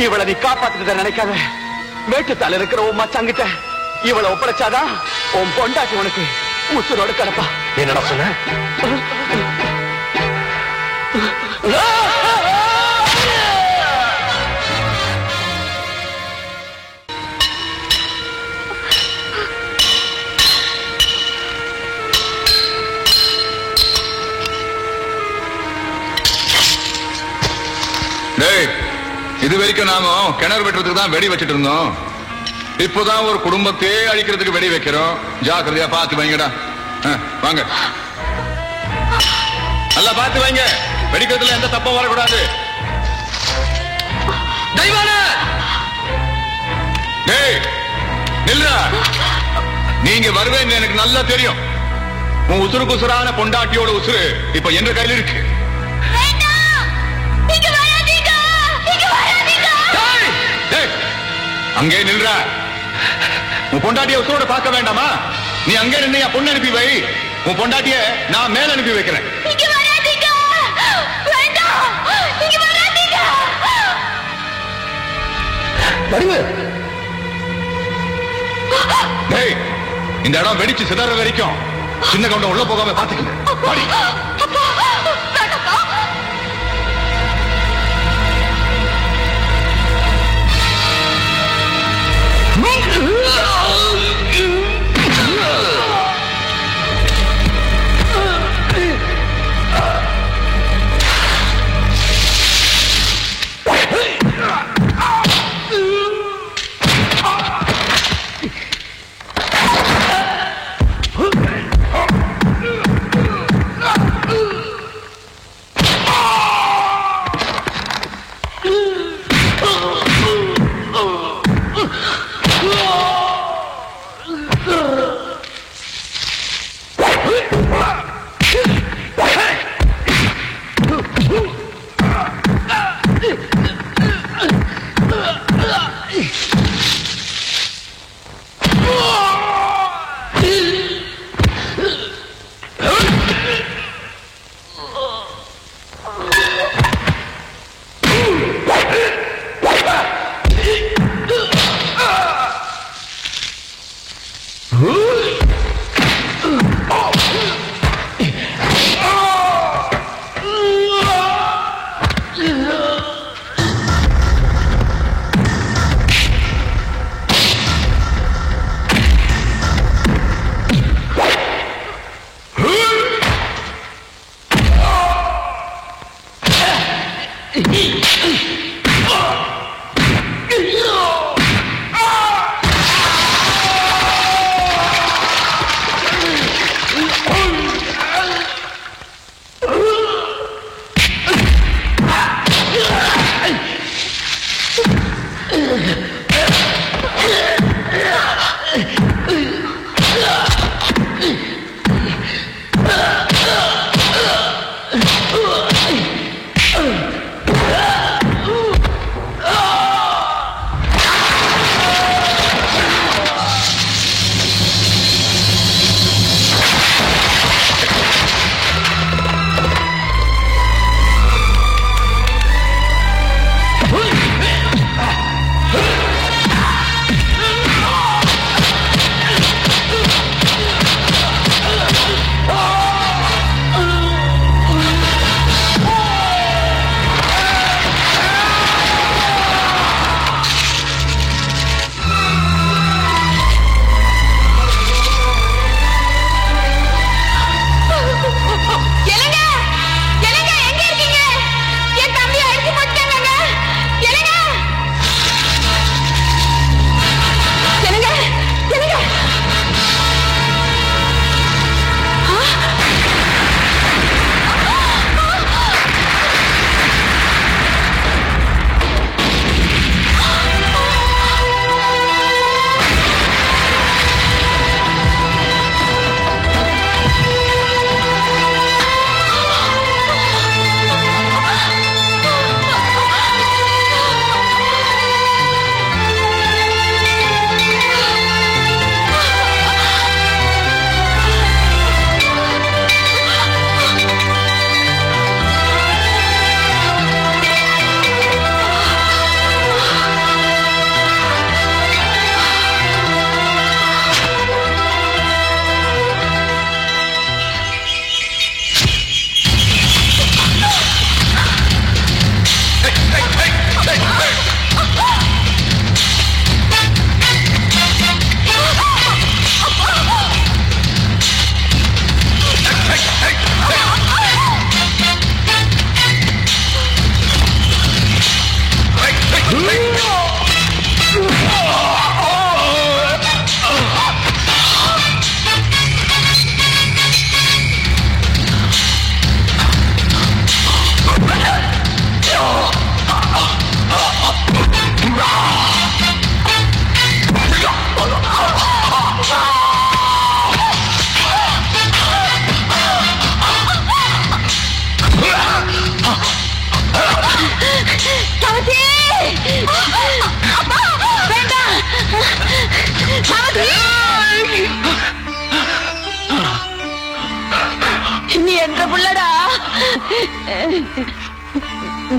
இவளை நீ காப்பாத்துறத நினைக்காத. வேட்டுத்தால இருக்கிற உன் மச்சாங்கிட்ட இவளை ஒப்படைச்சாதான் உன் பொண்டாட்டி உனக்கு உசுரோடு கிடப்பா. என்னடா சொன்ன? இது வரைக்கும் நாம கிணறு வெட்டுறதுக்கு தான் வெடி வச்சிட்டு இருந்தோம். இப்போதான் ஒரு குடும்பத்தையே அழிக்கிறதுக்கு வெடி வைக்கிறோம். ஜாக்கிரதையா பார்த்து வைங்கடா. வாங்க, நல்லா பார்த்து வைங்க. வெடிக்கிறதுல எந்த தப்பும் வரக்கூடாது. நீங்க வருவேன்னு எனக்கு நல்லா தெரியும். உன் உசுருக்கு உசுரான பொண்டாட்டியோட உசுறு இப்ப என்ற கையில் இருக்கு. அங்கே நில்ற. உன் பொண்டாட்டிய உசுரோட பார்க்க வேண்டாமா? நீ அங்கே நின்று என் பொண்ணு அனுப்பி வை. உன் பொண்டாட்டிய நான் மேல அனுப்பி வைக்கிறேன். இந்த இடம் வெடிச்சு சிதற வரைக்கும் சின்ன கவுண்ட உள்ள போகாம பாத்துக்க.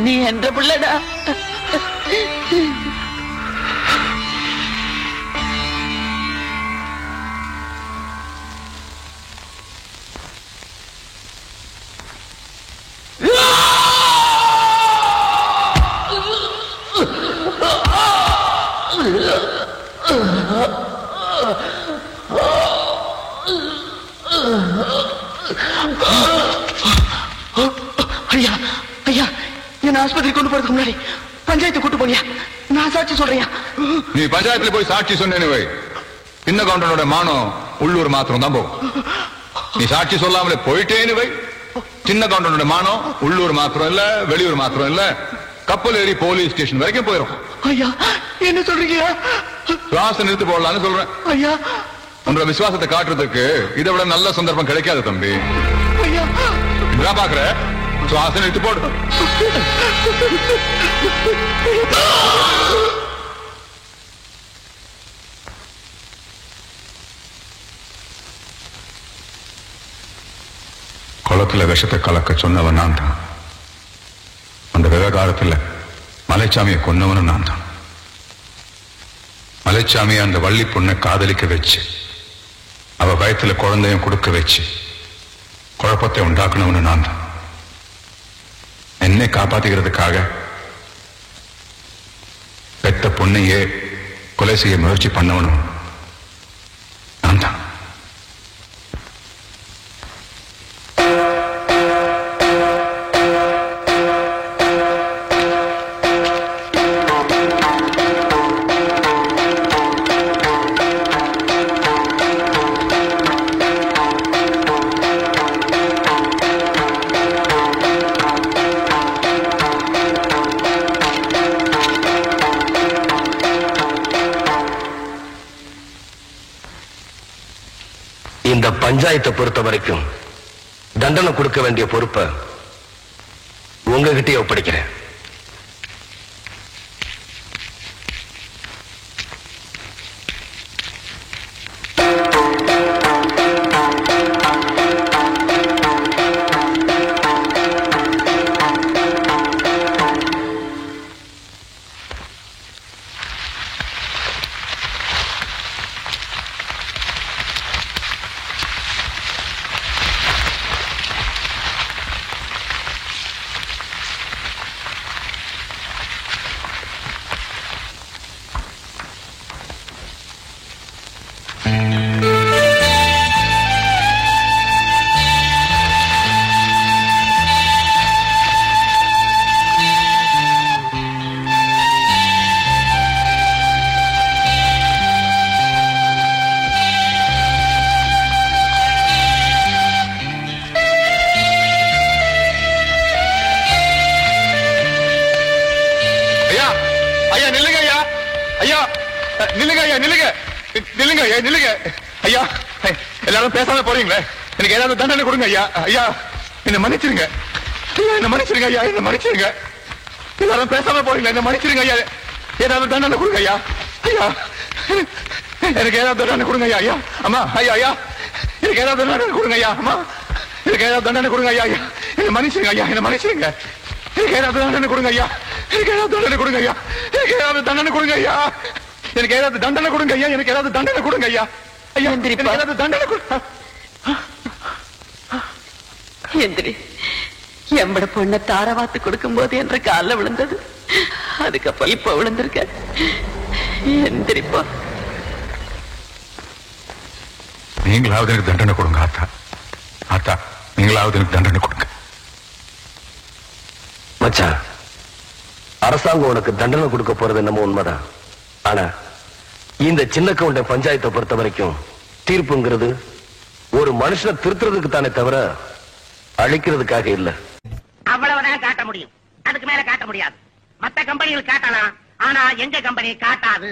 நீ என்ற பிள்ளடா. ஐயா ஐயா, என்ன ஆஸ்பத்திரி கொண்டு போறதுக்கு முன்னாடி பஞ்சாயத்து கூட்டு போனியா? நான் சாட்சி சொல்றேன். நீ பஞ்சாயத்துல போய் சாட்சி சொன்னேன்னு வை, சின்ன கவுண்டனோட மானம் உள்ளூர் மாத்திரம் தான் போகும். நீ சாட்சி சொல்லாமலே போயிட்டேன்னு வை, சின்ன கவுண்டனோட மானம் உள்ளூர் மாத்திரம் இல்ல, வெளியூர் மாத்திரம் இல்ல, கப்பல் ஏறி போலீஸ் ஸ்டேஷன் வரைக்கும் போயிடும். ஐயா என்ன சொல்றீங்க? சுவாசம் நிறுத்து போடலான்னு சொல்றேன். ஐயா உன்னோட விசுவாசத்தை காட்டுறதுக்கு இதை விட நல்ல சந்தர்ப்பம் கிடைக்காது தம்பி. ஐயா என்ன பாக்குற? சுவாசம் நிறுத்து போடு. குளத்துல விஷத்தை கலக்க சொன்னவன் நான் தான். அந்த விவகாரத்துல மலைச்சாமியை கொன்னவனும் நான் தான். மலைச்சாமியை அந்த வள்ளி பொண்ணை காதலிக்க வச்சு அவ வயத்துல குழந்தையும் கொடுக்க வச்சு குழப்பத்தை உண்டாக்கணும்னு நான் தான். என்னை காப்பாத்திக்கிறதுக்காக பெத்த பொண்ணையே கொலை செய்ய முயற்சி பண்ணவனும் நான் தான். இந்த பஞ்சாயத்தை பொறுத்த வரைக்கும் தண்டனை கொடுக்க வேண்டிய பொறுப்பை உங்ககிட்டயே ஒப்படைக்கிறேன். எல்லாரும் பேசாம போறீங்களே, எனக்கு ஏதாவது தண்டனை கொடுங்க ஐயா. ஐயா என்ன மன்னிச்சிருங்க. ஐயா என்ன மன்னிச்சிருங்க. ஐயா என்ன மன்னிச்சிருங்க. எல்லாரும் பேசாம போறீங்களே, என்ன மன்னிச்சிருங்க ஐயா. ஏதாவது தண்டனை கொடுங்க ஐயா. ஐயா எனக்கு ஏதாவது தண்டனை கொடுங்க ஐயா. ஐயா அம்மா ஐயா ஐயா எனக்கு ஏதாவது தண்டனை கொடுங்க ஐயா. அம்மா எனக்கு ஏதாவது தண்டனை கொடுங்க ஐயா. ஐயா என்ன மன்னிச்சிருங்க ஐயா. என்ன மன்னிச்சிருங்க. எனக்கு ஏதாவது தண்டனை கொடுங்க ஐயா. எனக்கு ஏதாவது தண்டனை கொடுங்க ஐயா. எனக்கு ஏதாவது தண்டனை கொடுங்க ஐயா. எனக்கு ஏதாவது தண்டனை கொடுங்க ஐயா. எனக்கு ஏதாவது தண்டனை கொடுங்க ஐயா. ஐயா ஏதாவது தண்டனை கொடுங்க. எந்திரி. எம்பட பொண்ண தாரவாத்து கொடுக்கும் போது என்ற கால விழுந்தது, அதுக்கப்புறம் இப்ப விழுந்திருக்க. எந்திரிப்பா. நீங்களாவது எனக்கு தண்டனை கொடுங்க ஆத்தா. ஆத்தா நீங்களாவது எனக்கு தண்டனை கொடுங்க. மச்சான், அரசாங்கம் உனக்கு தண்டனை கொடுக்க போறது என்னமோ உண்மைதான். ஆனா இந்த சின்ன கவுண்ட பஞ்சாயத்தை பொறுத்த வரைக்கும் தீர்ப்புங்கிறது ஒரு மனுஷனை திருத்துறதுக்கு தானே தவிர அழிக்கிறதுக்காக இல்ல. அவ்வளவுதான் காட்ட முடியும், அதுக்கு மேல காட்ட முடியாது. மத்த கம்பெனிகள் காட்டலாம், ஆனா எங்க கம்பெனி காட்டாது.